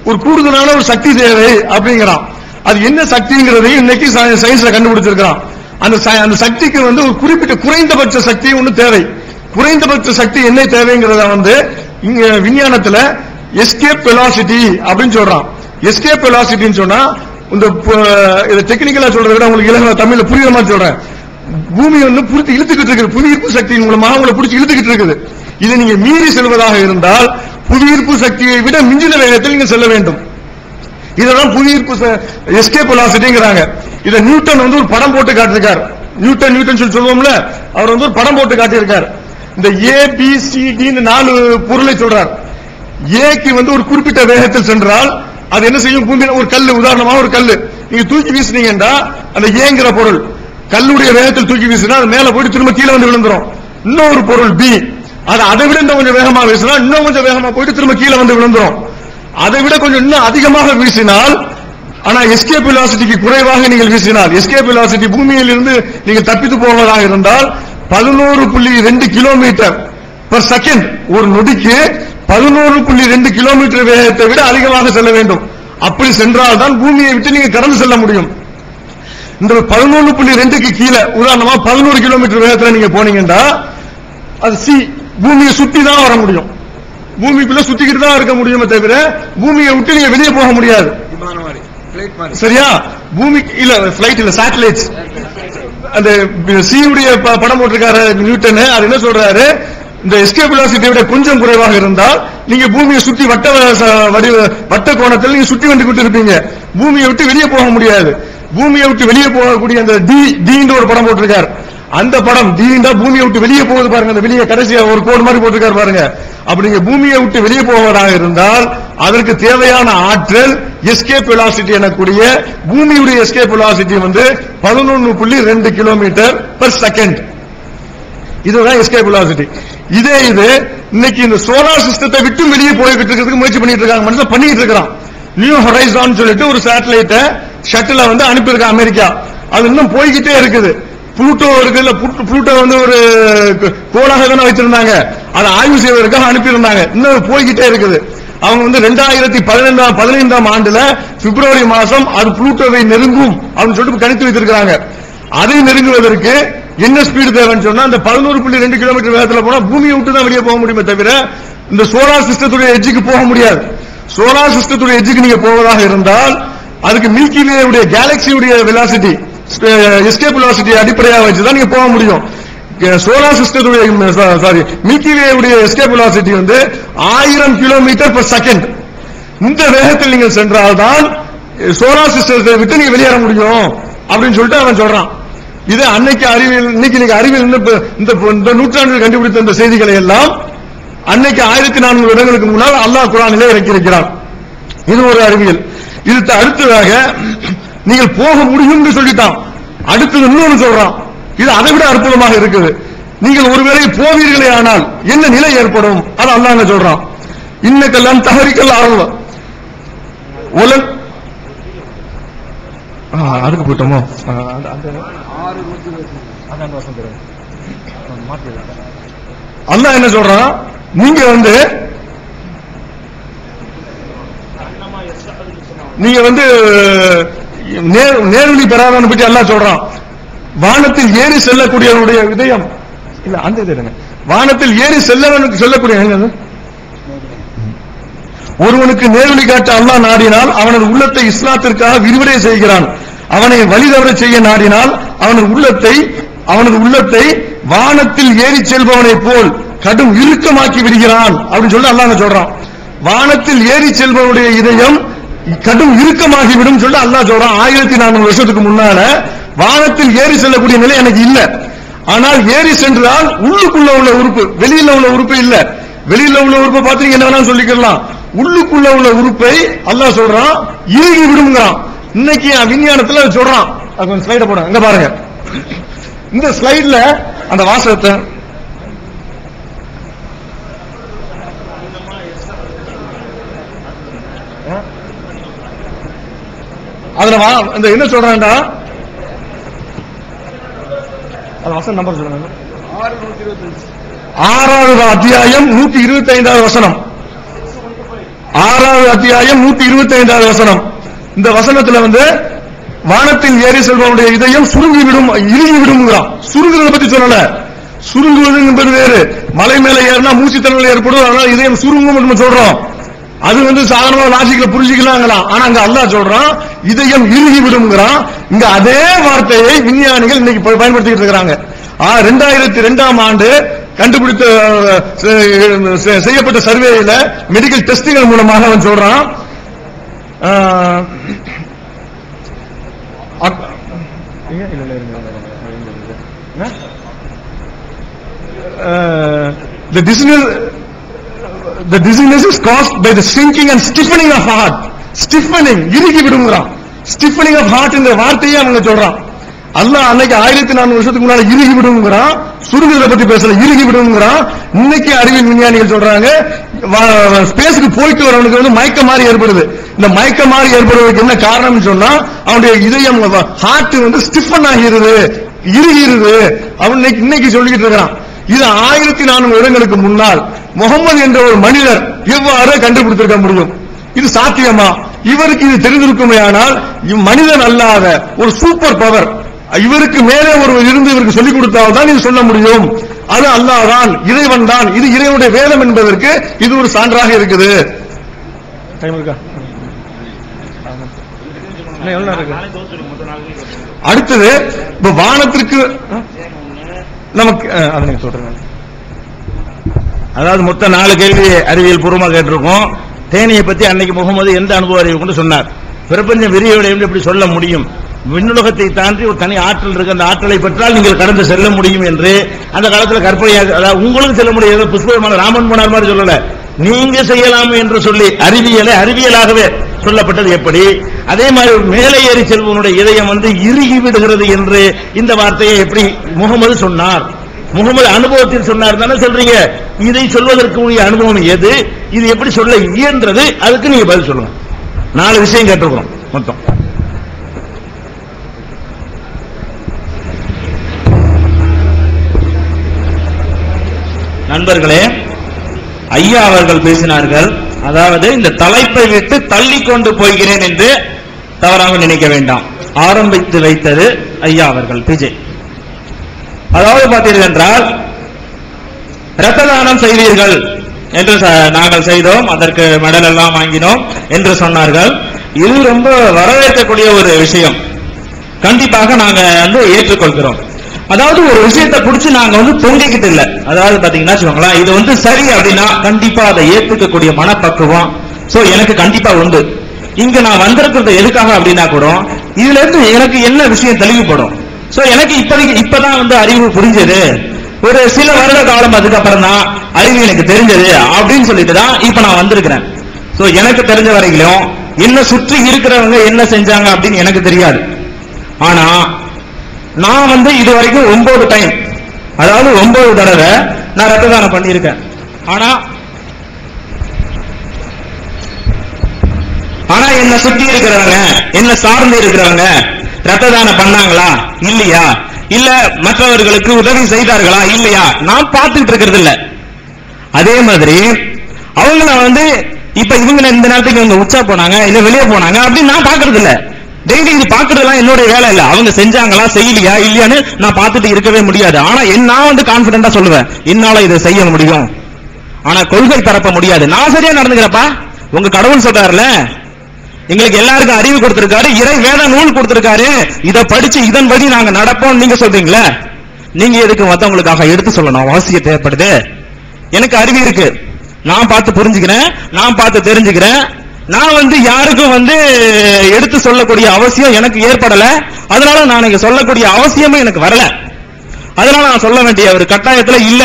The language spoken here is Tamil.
ஒரு கூடுதலான ஒரு சக்தி தேவை அப்படிங்கிறான். அது என்ன சக்திங்கிறதையும் இன்னைக்கு சயின்ஸ்ல கண்டுபிடிச்சிருக்கான். அந்த சக்திக்கு வந்து ஒரு குறிப்பிட்ட குறைந்தபட்ச சக்தி ஒன்று தேவை. குறைந்தபட்ச சக்தி என்ன தேவைங்கிறத இங்க விஞ்ஞானத்துல எஸ்கேப் வெலாசிட்டி அப்படின்னு சொல்றான். எஸ்கேப் வெலாசிட்டின்னு சொன்னா இந்த டெக்னிக்கலா சொல்றதை விட உங்களுக்கு இலங்கை தமிழ்ல புரியுற மாதிரி சொல்றேன். பூமி வந்து புடிச்சு இழுத்துக்கிட்டு இருக்குது, புவியீர்ப்பு சக்தியின் மூலமா உங்களை பிடிச்சி இழுத்துக்கிட்டு இருக்குது. இதை நீங்க மீறி செல்வதாக இருந்தால் புவியீர்ப்பு சக்தியை விட மிஞ்சின வேகத்தில் நீங்க செல்ல வேண்டும். இதெல்லாம் புவியீர்ப்பு எஸ்கேப் வெலாசிட்டிங்கிறாங்க. இதை நியூட்டன் வந்து ஒரு படம் போட்டு காட்டியிருக்கார். நியூட்டன் சொல்லி சொல்லுவோம்ல, அவர் வந்து ஒரு படம் போட்டு காட்டியிருக்கார். இந்த ஏ பி சி டி 4 பொருளை சொல்றார். ஏக்கு வந்து ஒரு குறிப்பிட்ட வேகத்தில் சென்றால் அது என்ன செய்யும்? பூமியில ஒரு கல்லு, உதாரணமா ஒரு கல்லு நீங்க தூக்கி வீசினீங்கன்னா அந்த ஏங்கிற பொருள் கல்லுடைய வேகத்தில் தூக்கி வீசினா அது மேல போயிட்டு திரும்ப கீழே வந்து விழுந்துரும். இன்னொரு பொருள் பி, அதை விட இன்னும் கொஞ்சம் வேகமா வீசினா இன்னும் கொஞ்சம் வேகமா போயிட்டு திரும்ப கீழே வந்து விழுந்துரும். அதை விட கொஞ்சம் இன்னும் அதிகமாக வீசினால், ஆனா எஸ்கேப் வெலாசிட்டிக்கு குறைவாக நீங்கள் வீசினால், எஸ்கேப் வெலாசிட்டி பூமியில் இருந்து நீங்கள் தப்பித்து போவதாக இருந்தால் 11.2 கிலோமீட்டர் பர் செகண்ட், ஒரு நொடிக்கு 11.2 கிலோமீட்டர் வேகத்தை விட அதிகமாக செல்ல வேண்டும். அப்படி சென்றால் தான் பூமியை விட்டு நீங்க கடந்து செல்ல முடியும். இந்த 11.2க்கு கீழே உதாரணமா 11 கிலோமீட்டர் வேகத்தில் நீங்க போனீங்கன்னா அது பூமியை சுத்தி தான் வர முடியும். பூமிக்குள்ள சுத்திக்கிட்டு தான் இருக்க முடியுமே தவிர பூமியை விட்டு நீங்க வெளியே போக முடியாது. சரியா? பூமிக்கு இல்ல, பிளைட் இல்ல, சேட்டலைட்ஸ். அந்த சீவுடைய படம் போட்டிருக்காரு நியூட்டன். அது என்ன சொல்றாரு? இந்த எஸ்கேப் வெலாசிட்டியை விட கொஞ்சம் குறைவாக இருந்தால் நீங்க பூமியை சுத்தி வட்ட கோணத்தில் நீங்க சுத்தி வந்து விட்டு இருப்பீங்க. பூமியை விட்டு வெளியே போக முடியாது. பூமியை விட்டு வெளியே போகக்கூடிய அந்த டி ஒரு படம் போட்டிருக்காரு. அந்த படம் தீண்டா பூமியை விட்டு வெளியே போகுது பாருங்க. அந்த வெளியே கடைசியா ஒரு கோடு மாதிரி போட்டிருக்காரு பாருங்க. அப்படி நீங்க பூமியை விட்டு வெளியே போவதாக இருந்தால் அதற்கு தேவையான ஆற்றல் எஸ்கேப் வெலாசிட்டி எனக்கூடிய பூமியுடைய எஸ்கேப் வெலாசிட்டி வந்து 11.2 கிலோமீட்டர் பர் செகண்ட். இதுதான் எஸ்கேப் வெலாசிட்டி. இது இன்னைக்கு இந்த சோலார் சிஸ்டத்தை விட்டு வெளியே போய்கிட்டு இருக்கிறதுக்கு முயற்சி பண்ணிட்டு இருக்காங்க. மனுஷன் பண்ணிட்டு இருக்கிறான். நியூ ஹொரைசான் சொல்லிட்டு ஒரு சேட்டலைட்டை ஷட்டில வந்து அனுப்பியிருக்காங்க அமெரிக்கா. அது இன்னும் போய்கிட்டே இருக்குது. புளூட்டோ இருக்குல்ல, புளூட்டோ வந்து ஒரு கோளாக தானே வச்சிருந்தாங்க. அதை ஆய்வு செய்வதற்காக அனுப்பியிருந்தாங்க. இன்னும் போய்கிட்டே இருக்குது. அவங்க வந்து 2015 ஆண்டுல பிப்ரவரி மாசம் அது புளூட்டோவை நெருங்கும் அப்படின்னு சொல்லிட்டு கணித்து வைத்திருக்கிறாங்க. அதை நெருங்குவதற்கு என்ன ஸ்பீடு தேவைன்னு சொன்னா அந்த 11.2 கிலோமீட்டர் வேகத்தில் போனா பூமியை விட்டு தான் வெளியே போக முடியுமே தவிர இந்த சோலார் சிஸ்டத்துடைய எட்ஜுக்கு போக முடியாது. சோலார் சிஸ்டத்துடைய எட்ஜுக்கு நீங்க போவதாக இருந்தால் அதுக்கு மில்கி வே உடைய கேலக்சியுடைய வெலாசிட்டி, எஸ்கேப் வெலாசிட்டி அடிப்படையாக வச்சுதான் நீங்க போக முடியும். சோலார் சிஸ்டத்துடைய மில்கி வே உடைய எஸ்கேப் வெலாசிட்டி வந்து 1000 கிலோமீட்டர் பர் செகண்ட். இந்த வேகத்தில் நீங்கள் சென்றால்தான் சோலார் சிஸ்டத்தை விட்டு நீங்க வெளியேற முடியும் அப்படின்னு சொல்லிட்டு அவன் சொல்றான். இது அன்னைக்கு அறிவியல், இன்னைக்கு அறிவியல் இந்த நூற்றாண்டில் கண்டுபிடித்த இந்த செய்திகளை எல்லாம் அன்னைக்கு 1400 வருடங்களுக்கு முன்னால் அல்லாஹ் குர்ஆனிலே இறக்கியிருக்கிறான். இது ஒரு அறிவியல். இது அடுத்ததாக நீங்கள் போக முடியும் என்று சொல்லிட்டான். அடுத்தது இன்னொன்று சொல்றான். இது அதை விட அற்புதமாக இருக்குது. நீங்கள் ஒருவேளை போவீர்களே ஆனால் என்ன நிலை ஏற்படும் அது அல்லாஹ் சொல்றான். இன்னக்கெல்லாம் தஹரிக்கல் அருள் உலன் அதுக்கு போட்டோமோ அல்லாஹ் என்ன சொல்றான்? நீங்க நேர்வழி பெறாதவனை பற்றி அல்லாஹ் சொல்றான். வானத்தில் ஏறி செல்லக்கூடியவனுடைய இதயம் இல்ல, அந்த இது வானத்தில் ஏறி செல்லக்கூடிய ஒருவனுக்கு நேர்வழி காட்ட அல்லாஹ் நாடினால் அவனது உள்ளத்தை இஸ்லாத்திற்காக விரிவடை செய்கிறான். அவனை வழிதவற செய்ய நாடினால் அவனது உள்ளத்தை வானத்தில் ஏறி செல்பவனை போல் கடும் இறுக்கமாக்கி விடுகிறான் அப்படின்னு சொல்லி அல்லாஹ் சொல்றான். வானத்தில் ஏறி செல்பவனுடைய இதயம் கடும் இறுக்கமாகிவிடும் சொல்லி அல்லாஹ் சொல்றான். 1400 வருஷத்துக்கு முன்னால வானத்தில் ஏறி செல்லக்கூடிய நிலை எனக்கு இல்ல. ஆனால் ஏறி சென்றால் உள்ளுக்குள்ள உள்ள உறுப்பு, வெளியில உள்ள உறுப்பு இல்ல. வெளியில உள்ள உறுப்பை பார்த்து நீங்க என்ன வேணாலும் சொல்லிக்கலாம். உள்ளுக்குள்ள உள்ள உறுப்பை அல்லாஹ் சொல்றான் இறுகி விடுங்கிறான். இன்னைக்கு விஞ்ஞானத்துல சொல்றான். ஸ்லைட போட அங்க பாருங்க. இந்த ஸ்லைட்ல அந்த வாசகத்தை அதுல என்ன சொல்றான்டா, வசனம் நம்பர் சொல்லுங்க. 6வது அத்தியாயம் 125வது வசனம். 6வது 4வது அத்தியாயம் 125வது வசனம். இந்த வசனத்துல வானத்தில் ஏறி செல்பவனுடைய இதயம் சுருங்கிவிடும், இறுகிவிடும். சுருங்குறத பத்தி சொல்லல. சுருங்குவது என்பது வேறு. மலை மேல ஏறினா மூச்சுத்திணறல் ஏற்படும், அதனால இதயம் சுருங்கும் என்று சொல்றோம். அது சாதாரண லாஜிக்கல புரிஞ்சுக்கலாம். ஆனா அங்க அல்லாஹ் சொல்றான் இதயம் இறுகி விடுங்கிறான். இங்க அதே வார்த்தையை விஞ்ஞானிகள் இன்னைக்கு பயன்படுத்திட்டு இருக்காங்க. 2002ஆம் ஆண்டு கண்டுபிடித்த செய்யப்பட்ட சர்வேயில மெடிக்கல் டெஸ்டிங்கள் மூலமாக அவன் சொல்றான் the dizziness is caused by the shrinking and stiffening of heart. Stiffening, இறுகி விடுங்கிறான். Stiffening of heart என்ற வார்த்தையை அவங்க சொல்றான். அல்லாஹ் அன்னைக்கு 1400 வருஷத்துக்கு முன்னால இறுகி விடுங்கிறான். சுருங்குறத பத்தி பேசல, இறுகி விடுங்கிறான். இன்னைக்கு அறிவியல் விஞ்ஞானிகள் சொல்றாங்க ஸ்பேஸ்க்கு போயிட்டு வரவனுக்கு மயக்க மாதிரி ஏற்படுது. இந்த மயக்க மாதிரி ஏற்படுவதற்கு என்ன காரணம் சொன்னா அவனுடைய இதயம் ஹார்ட் ஸ்டிஃபன் ஆகிறது, இறுகிறது. அவன் இன்னைக்கு சொல்லிட்டு இருக்கிறான். இது 1400 வருடங்களுக்கு முன்னால் முகமது என்ற ஒரு மனிதர் எவ்வாறு கண்டுபிடித்திருக்க முடியும்? இது சாத்தியமா? இவருக்கு இது தெரிந்திருக்குமே ஆனால் மனிதன் அல்லாத ஒரு சூப்பர் பவர் இவருக்கு மேலே ஒருவர் இருந்து இவருக்கு சொல்லிக் கொடுத்தால்தான் இது சொல்ல முடியும். அது அல்லாஹ் தான், இறைவன் தான். இது இறைவனுடைய வேதம் என்பதற்கு இது ஒரு சான்றாக இருக்குது. அடுத்தது இப்ப வானத்திற்கு நமக்கு சொல்றேன். அதாவது மொத்த 4 கேள்வி அறிவியல் பூர்வமாக கேட்டிருக்கோம். தேனியை பத்தி அன்னைக்கு முகமது எந்த அனுபவ அறிவு கொண்டு சொன்னார்? பிரபஞ்சம் விரிவடையும் எப்படி சொல்ல முடியும்? விண்ணுலகத்தை தாண்டி ஒரு தனி ஆற்றல் இருக்கு, அந்த ஆற்றலை பெற்றால் நீங்கள் கடந்து செல்ல முடியும் என்று அந்த காலத்துல கற்பனையாக, அதாவது உங்களுக்கு செல்ல முடியாது, புஷ்பமான ராமன் போனார் மாதிரி சொல்லல, நீங்க செய்யலாம் என்று சொல்லி அறிவியலாகவே சொல்லப்பட்டது. எப்படி அதே மாதிரி மேலே ஏறி செல்வனுடைய இதயம் இறுகி விடுகிறது என்று இந்த வார்த்தையை எப்படி முகமது சொன்னார்? முகமது அனுபவத்தில் சொன்னார் தானே சொல்றீங்க. இதை சொல்வதற்கு உரிய அனுபவம் எது? இது எப்படி சொல்ல இயன்றது? அதுக்கு நீங்க பதில் சொல்லுங்க. 4 விஷயம் கேட்டிருக்கோம் மொத்தம். நண்பர்களே, ஐயா அவர்கள் பேசினார்கள். அதாவது இந்த தலைப்பை விட்டு தள்ளி கொண்டு போகிறேன் என்று தவறாக நினைக்க வேண்டாம். ஆரம்பித்து வைத்தது ஐயா அவர்கள் பிஜே. அதாவது பார்த்தீர்கள் என்றால் இரத்த தானம் செய்வீர்கள் என்று நாங்கள் செய்தோம், அதற்கு மெடல் எல்லாம் வாங்கினோம் என்று சொன்னார்கள். இது ரொம்ப வரவேற்கக்கூடிய ஒரு விஷயம். கண்டிப்பாக நாங்க ஏற்றுக்கொள்கிறோம். அதாவது ஒரு விஷயத்தை பிடிச்சி நாங்க தொங்கிக்கிட்டு இல்ல. அதாவது பாத்தீங்கன்னா சொல்லுங்களேன், இது சரி அப்படின்னா கண்டிப்பா அதை ஏற்றுக்கக்கூடிய மனப்பக்குவம் எனக்கு கண்டிப்பா உண்டு. இங்க நான் வந்திருக்கிறது எதுக்காக அப்படின்னா கூட இதுல இருந்து எனக்கு என்ன விஷயம் தெளிவுபடும். எனக்கு இப்பதான் அறிவு புரிஞ்சது. ஒரு சில வருட காலம் அதுக்கப்புறம் தான் அறிவு எனக்கு தெரிஞ்சது அப்படின்னு சொல்லிட்டு தான் இப்ப நான் வந்திருக்கிறேன். எனக்கு தெரிஞ்ச வரையிலும் என்ன சுற்றி இருக்கிறவங்க என்ன செஞ்சாங்க அப்படின்னு எனக்கு தெரியாது. ஆனா நான் இது வரைக்கும் 9 டைம், அதாவது 9 தடவை நான் ரத்த தானம் பண்ணியிருக்கேன். ஆனா என்ன சுற்றி இருக்கிறவங்க, என்ன சார்ந்து இருக்கிறவங்க ரத்த தானம் பண்ணாங்களா இல்லையா, இல்ல மற்றவர்களுக்கு உதவி செய்தார்களா இல்லையா, நான் பார்த்துட்டு இருக்கிறது இல்ல. அதே மாதிரி அவங்கள இப்ப இவங்க இந்த நேரத்துக்கு இவங்க உச்சா போனாங்க இல்ல வெளியே போனாங்க அப்படின்னு நான் பாக்குறது இல்ல. டெய்லி இது பாக்குறதுலாம் என்னுடைய வேலை இல்ல. அவங்க செஞ்சாங்களா செய்யலையா இல்லையான்னு நான் பார்த்துட்டு இருக்கவே முடியாது. ஆனா நான் கான்பிடண்டா சொல்லுவேன், என்னால இதை செய்ய முடியும். ஆனா கொள்கை பரப்ப முடியாது. நான் சரியா நடந்துக்கிறப்பா, உங்க கடவுள் சொல்றாருல, எங்களுக்கு எல்லாருக்கும் அறிவு கொடுத்திருக்காரு, இறை வேத நூல் கொடுத்திருக்காரு, இதை படிச்சு இதன்படி நாங்க நடப்போம். நீங்க சொல்றீங்களா? நீங்க எதுக்கு மத்தவங்களுக்காக எடுத்து சொல்லணும் அவசியம் தேவைப்படுது? எனக்கு அறிவு இருக்கு, நான் பார்த்து புரிஞ்சுக்கிறேன், நான் பார்த்து தெரிஞ்சுக்கிறேன். நான் யாருக்கும் எடுத்து சொல்லக்கூடிய அவசியம் எனக்கு ஏற்படல. அதனால நான் சொல்லக்கூடிய அவசியமே எனக்கு வரல. அதனால நான் சொல்ல வேண்டிய ஒரு கட்டாயத்துல இல்ல.